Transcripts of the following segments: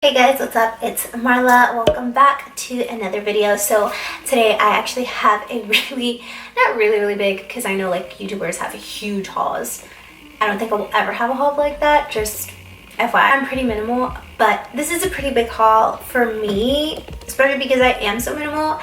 Hey guys, what's up? It's Marla. Welcome back to another video. So today I actually have a not really big, because I know like YouTubers have huge hauls. I don't think I will ever have a haul like that, just FYI. I'm pretty minimal, but this is a pretty big haul for me, especially because I am so minimal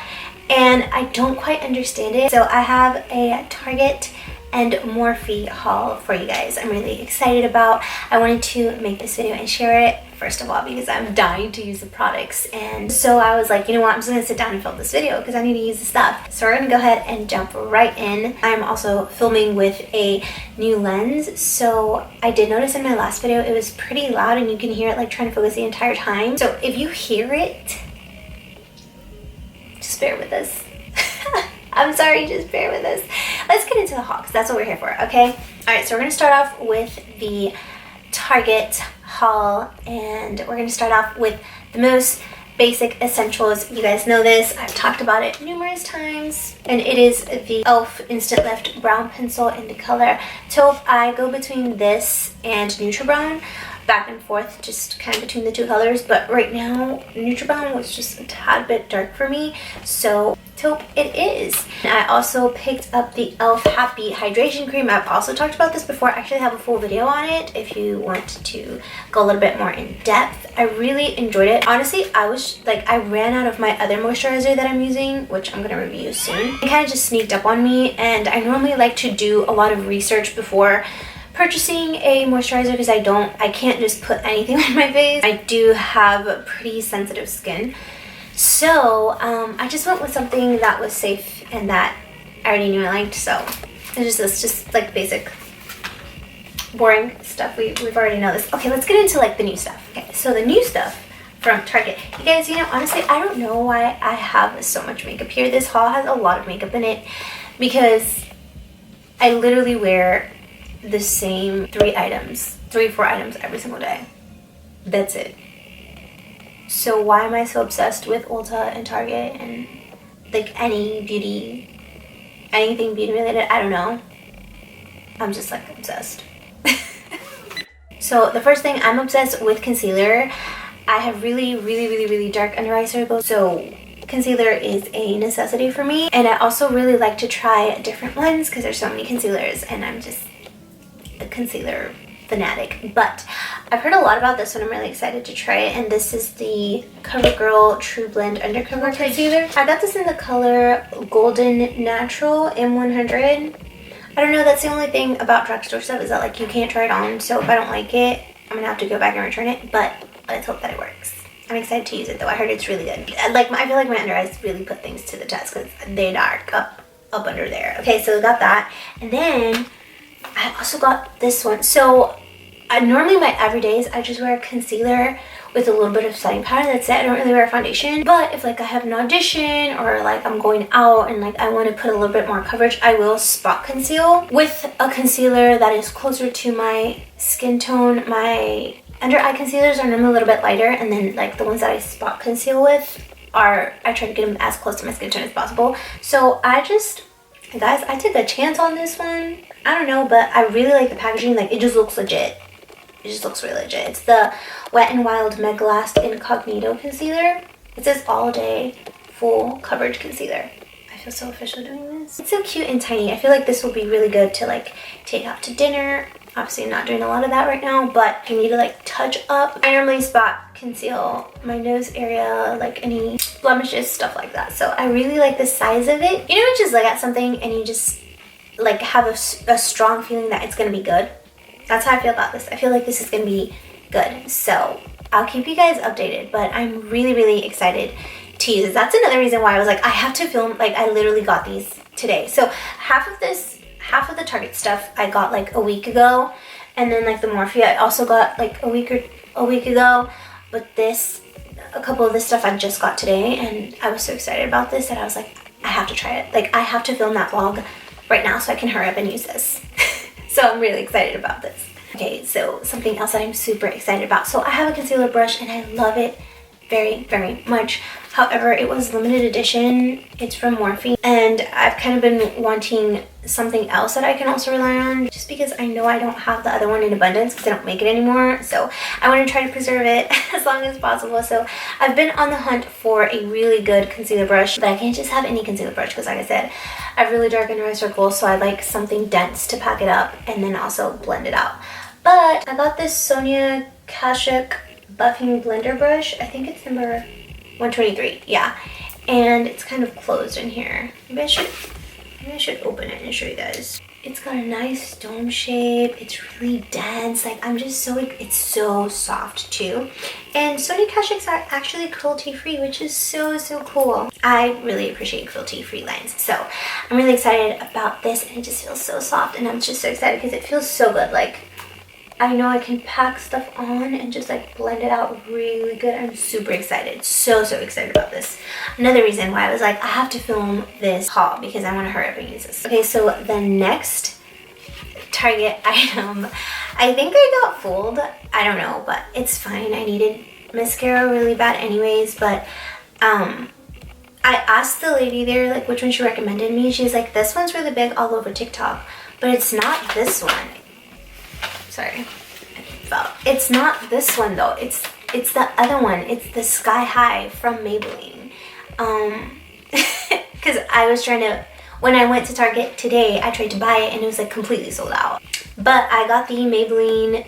and I don't quite understand it. So I have a Target and Morphe haul for you guys. I'm really excited about. I wanted to make this video and share it, first of all, because I'm dying to use the products. And so I was like, you know what, I'm just gonna sit down and film this video because I need to use the stuff. So we're gonna go ahead and jump right in. I'm also filming with a new lens. So I did notice in my last video, it was pretty loud and you can hear it like trying to focus the entire time. So if you hear it, just bear with us. I'm sorry, just bear with us. Let's get into the haul because that's what we're here for, okay? All right, so we're gonna start off with the Target haul, and we're gonna start off with the most basic essentials. You guys know this, I've talked about it numerous times, and it is the e.l.f. Instant Lift Brown Pencil in the color taupe. I go between this and Neutral Brown, back and forth, just kind of between the two colors, but right now Neutral Brown was just a tad bit dark for me, so taupe it is. And I also picked up the e.l.f. Happy Hydration Cream. I've also talked about this before. I actually have a full video on it if you want to go a little bit more in depth. I really enjoyed it. Honestly, I ran out of my other moisturizer that I'm using, which I'm gonna review soon. It kind of just sneaked up on me, and I normally like to do a lot of research before purchasing a moisturizer because I can't just put anything on my face. I do have pretty sensitive skin. So I just went with something that was safe and that I already knew I liked. So it's just like basic boring stuff. We've already know this. Okay, let's get into like the new stuff. Okay, so the new stuff from Target. You guys, you know, honestly, I don't know why I have so much makeup here. This haul has a lot of makeup in it because I literally wear the same 4 items every single day. That's it. So why am I so obsessed with Ulta and Target and like anything beauty related? I don't know. I'm just like obsessed. So the first thing, I'm obsessed with concealer. I have really dark under eye circles, so concealer is a necessity for me. And I also really like to try different ones because there's so many concealers and I'm just a concealer fanatic. But I've heard a lot about this one. I'm really excited to try it, and this is the CoverGirl True Blend Undercover Concealer. I got this in the color Golden Natural M100. I don't know, that's the only thing about drugstore stuff is that like you can't try it on, so if I don't like it, I'm gonna have to go back and return it, but let's hope that it works. I'm excited to use it though. I heard it's really good. Like I feel like my under eyes really put things to the test because they dark up under there. Okay, so we got that, and then I also got this one. So normally my everydays I just wear concealer with a little bit of setting powder. That's it. I don't really wear foundation. But if like I have an audition or like I'm going out and like I want to put a little bit more coverage, I will spot conceal with a concealer that is closer to my skin tone. My under eye concealers are normally a little bit lighter, and then like the ones that I spot conceal with I try to get them as close to my skin tone as possible. So guys, I took a chance on this one. I don't know, but I really like the packaging. Like, it just looks legit. It just looks really legit. It's the Wet n Wild Mega Last Incognito Concealer. It says all day full coverage concealer. I feel so official doing this. It's so cute and tiny. I feel like this will be really good to like take out to dinner. Obviously, I'm not doing a lot of that right now, but if you need to like touch up, I normally spot conceal my nose area, like any blemishes, stuff like that. So I really like the size of it. You know, you just look at something and you just like have a strong feeling that it's gonna be good. That's how I feel about this. I feel like this is gonna be good. So I'll keep you guys updated, but I'm really excited to use it. That's another reason why I was like, I have to film. Like, I literally got these today. So half of the Target stuff I got like a week ago, and then like the Morphe I also got like a week ago, but a couple of this stuff I just got today, and I was so excited about this that I was like, I have to try it. Like, I have to film that vlog right now so I can hurry up and use this. So I'm really excited about this. Okay, so something else that I'm super excited about. So I have a concealer brush and I love it very, very much. However, it was limited edition. It's from Morphe, and I've kind of been wanting something else that I can also rely on, just because I know I don't have the other one in abundance because they don't make it anymore. So I want to try to preserve it as long as possible. So I've been on the hunt for a really good concealer brush, but I can't just have any concealer brush because, like I said, I have really dark under eye circles, so I like something dense to pack it up and then also blend it out. But I got this Sonya Kashuk buffing blender brush. I think it's number 123, yeah, and it's kind of closed in here. Maybe I should open it and show you guys. It's got a nice dome shape. It's really dense. Like, I'm just so, it's so soft too. And Sonya Kashuks are actually cruelty-free, which is so, so cool. I really appreciate cruelty-free lines. So I'm really excited about this, and it just feels so soft, and I'm just so excited because it feels so good. Like, I know I can pack stuff on and just like blend it out really good. I'm super excited. So, so excited about this. Another reason why I was like, I have to film this haul because I want to hurry up and use this. Okay, so the next Target item, I think I got fooled. I don't know, but it's fine. I needed mascara really bad anyways, but I asked the lady there like which one she recommended me. She's like, this one's really big all over TikTok, but it's not this one. Sorry, it's not this one though. It's the other one. It's the Sky High from Maybelline. Because I was trying to, when I went to Target today, I tried to buy it and it was like completely sold out. But I got the Maybelline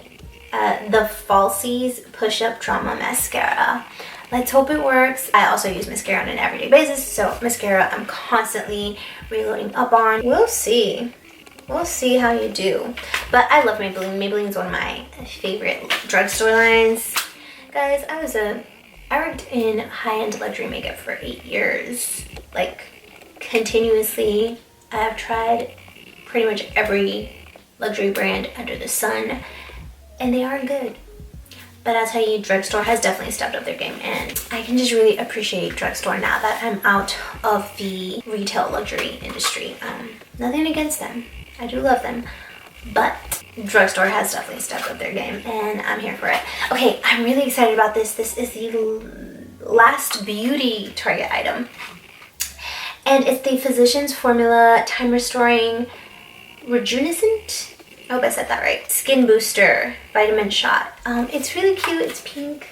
the Falsies Push Up Drama Mascara. Let's hope it works. I also use mascara on an everyday basis, so mascara I'm constantly reloading up on. We'll see. We'll see how you do. But I love Maybelline. Maybelline's one of my favorite drugstore lines. Guys, I worked in high-end luxury makeup for 8 years. Like, continuously. I've tried pretty much every luxury brand under the sun, and they are good. But I'll tell you, drugstore has definitely stepped up their game, and I can just really appreciate drugstore now that I'm out of the retail luxury industry. Nothing against them. I do love them, but drugstore has definitely stepped up their game, and I'm here for it. Okay, I'm really excited about this. This is the last beauty Target item, and it's the Physicians Formula Time Restoring Rejuvenescent. I hope I said that right. Skin Booster Vitamin Shot. It's really cute. It's pink.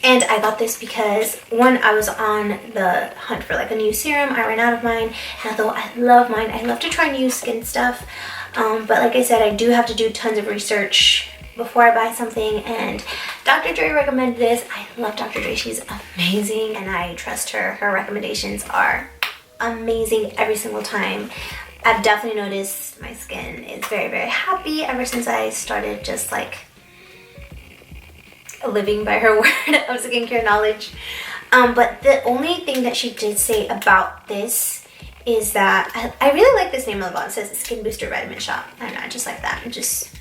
And I got this because, one, I was on the hunt for like a new serum. I ran out of mine, and although I love mine, I love to try new skin stuff. But like I said, I do have to do tons of research before I buy something, and Dr. Dre recommended this. I love Dr. Dre. She's amazing, and I trust her. Her recommendations are amazing every single time. I've definitely noticed my skin is very, very happy ever since I started just like living by her word of skincare knowledge. But the only thing that she did say about this is that I really like this name of the bottle. It says Skin Booster Vitamin Shot. I don't know, I just like that. It just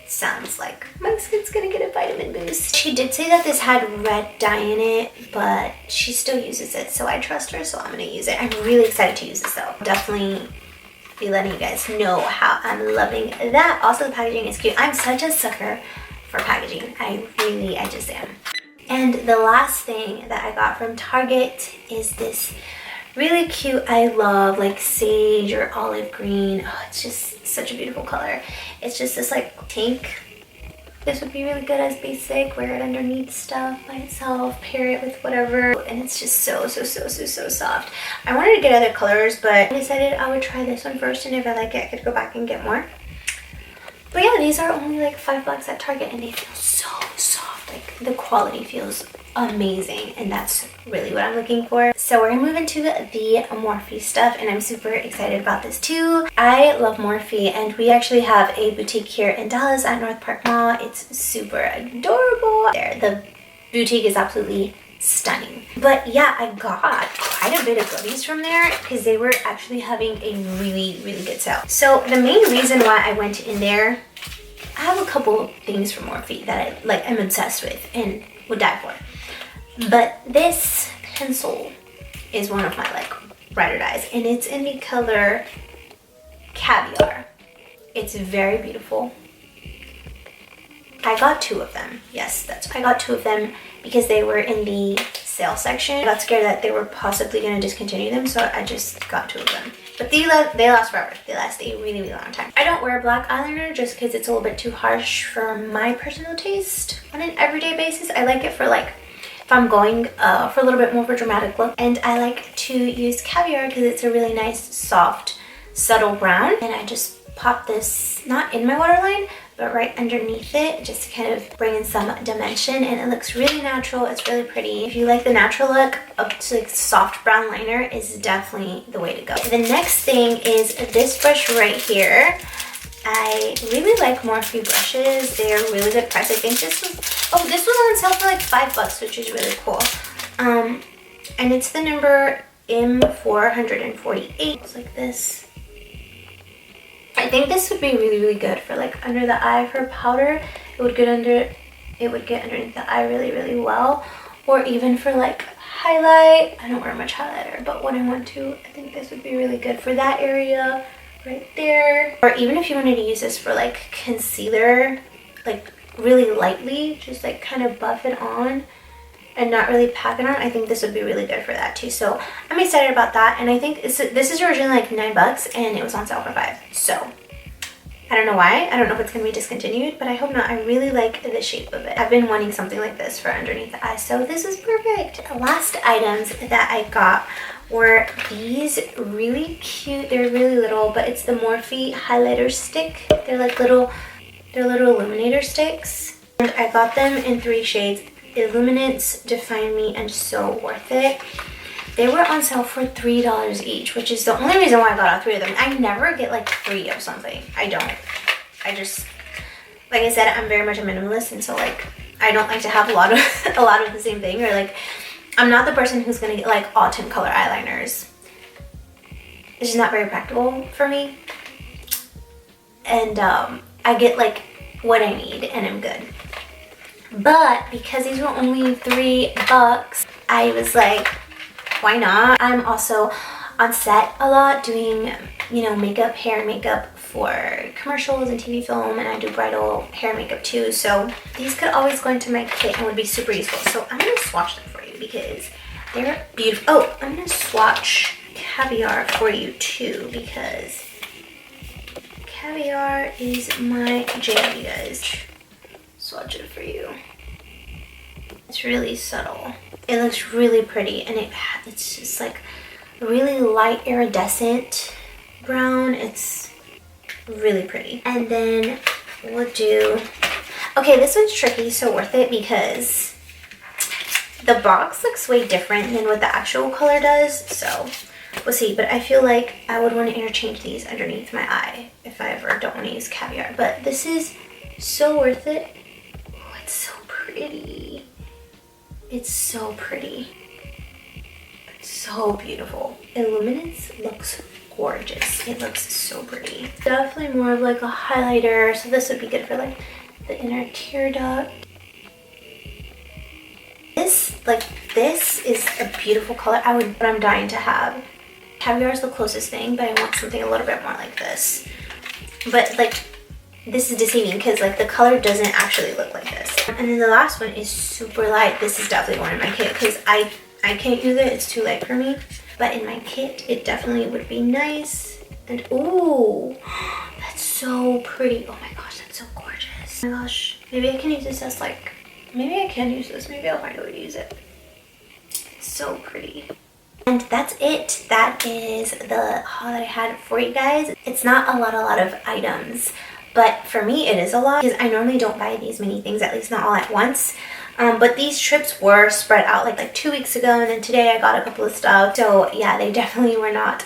sounds like my skin's gonna get a vitamin boost. She did say that this had red dye in it, but she still uses it, so I trust her, so I'm gonna use it. I'm really excited to use this though. Definitely be letting you guys know how I'm loving that. Also, the packaging is cute. I'm such a sucker for packaging. I just am. And the last thing that I got from Target is this really cute, I love like sage or olive green. Oh, it's just such a beautiful color. It's just this like pink. This would be really good as basic. Wear it underneath stuff by itself, pair it with whatever, and it's just so soft. I wanted to get other colors, but I decided I would try this one first, and if I like it, I could go back and get more. But yeah, these are only like $5 at Target, and they feel so soft. Like, the quality feels amazing, and that's really what I'm looking for. So we're gonna move into the Morphe stuff, and I'm super excited about this too. I love Morphe, and we actually have a boutique here in Dallas at North Park Mall. It's super adorable. There, the boutique is absolutely stunning. But yeah, I got quite a bit of goodies from there because they were actually having a really good sale. So the main reason why I went in there, I have a couple things from Morphe that I like, I'm obsessed with and would die for. But this pencil is one of my like ride or dies, and it's in the color Caviar. It's very beautiful. I got 2 of them. Yes, I got 2 of them because they were in the sale section. I got scared that they were possibly going to discontinue them, so I just got 2 of them. But they last forever. They last a really, really long time. I don't wear black eyeliner just because it's a little bit too harsh for my personal taste on an everyday basis. I like it for like if I'm going for a little bit more of a dramatic look. And I like to use Caviar because it's a really nice, soft, subtle brown. And I just pop this not in my waterline, but right underneath it, just to kind of bring in some dimension, and it looks really natural. It's really pretty. If you like the natural look, up to like soft brown liner is definitely the way to go. The next thing is this brush right here. I really like Morphe brushes. They're really good price. I think this was on sale for like $5, which is really cool. And it's the number M448. It's like this. I think this would be really, really good for like under the eye for powder. It would get underneath the eye really, really well. Or even for like highlight. I don't wear much highlighter, but when I want to, I think this would be really good for that area right there. Or even if you wanted to use this for like concealer, like really lightly, just like kind of buff it on and not really pack it on, I think this would be really good for that too. So I'm excited about that, and I think this is originally like $9 and it was on sale for $5. So I don't know why. I don't know if it's going to be discontinued, but I hope not. I really like the shape of it. I've been wanting something like this for underneath the eye, so this is perfect. The last items that I got were these really cute, they're really little, but it's the Morphe highlighter stick. They're little illuminator sticks. And I got them in 3 shades. Illuminates, Define Me, and So Worth It. They were on sale for $3 each, which is the only reason why I got all 3 of them. I never get like 3 of something. I don't. I just, like I said, I'm very much a minimalist, and so like I don't like to have a lot of the same thing, or like I'm not the person who's gonna get like all 10 color eyeliners. It's just not very practical for me. And I get like what I need and I'm good. But because these were only $3, I was like, why not? I'm also on set a lot doing, you know, makeup, hair and makeup for commercials and TV film, and I do bridal hair and makeup too. So these could always go into my kit and would be super useful. So I'm going to swatch them for you because they're beautiful. Oh, I'm going to swatch Caviar for you too because Caviar is my jam, you guys. Swatch it for you. It's really subtle. It looks really pretty, and it's just like really light iridescent brown. It's really pretty. And then we'll do, okay, this one's tricky, So Worth It, because the box looks way different than what the actual color does, so we'll see. But I feel like I would want to interchange these underneath my eye if I ever don't want to use Caviar. But this is So Worth It. Oh, it's so pretty. It's so pretty. So beautiful. Illuminates looks gorgeous. It looks so pretty. Definitely more of like a highlighter, so this would be good for like the inner tear duct. This is a beautiful color. I'm dying to have. Caviar is the closest thing, but I want something a little bit more like this. But like, this is deceiving because like the color doesn't actually look like this. And then the last one is super light. This is definitely one in my kit because I can't use it. It's too light for me. But in my kit, it definitely would be nice. And ooh, that's so pretty. Oh my gosh, that's so gorgeous. Oh my gosh, maybe I can use this as like, maybe I can use this. Maybe I'll find a way to use it. It's so pretty. And that's it. That is the haul that I had for you guys. It's not a lot of items, but for me it is a lot because I normally don't buy these many things, at least not all at once. But these trips were spread out like 2 weeks ago, and then today I got a couple of stuff. So yeah, they definitely were not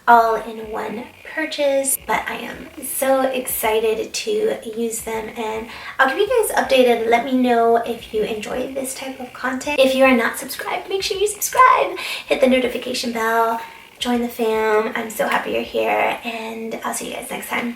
all in one purchase, but I am so excited to use them, and I'll keep you guys updated. Let me know if you enjoy this type of content. If you are not subscribed, make sure you subscribe, hit the notification bell, join the fam. I'm so happy you're here, and I'll see you guys next time.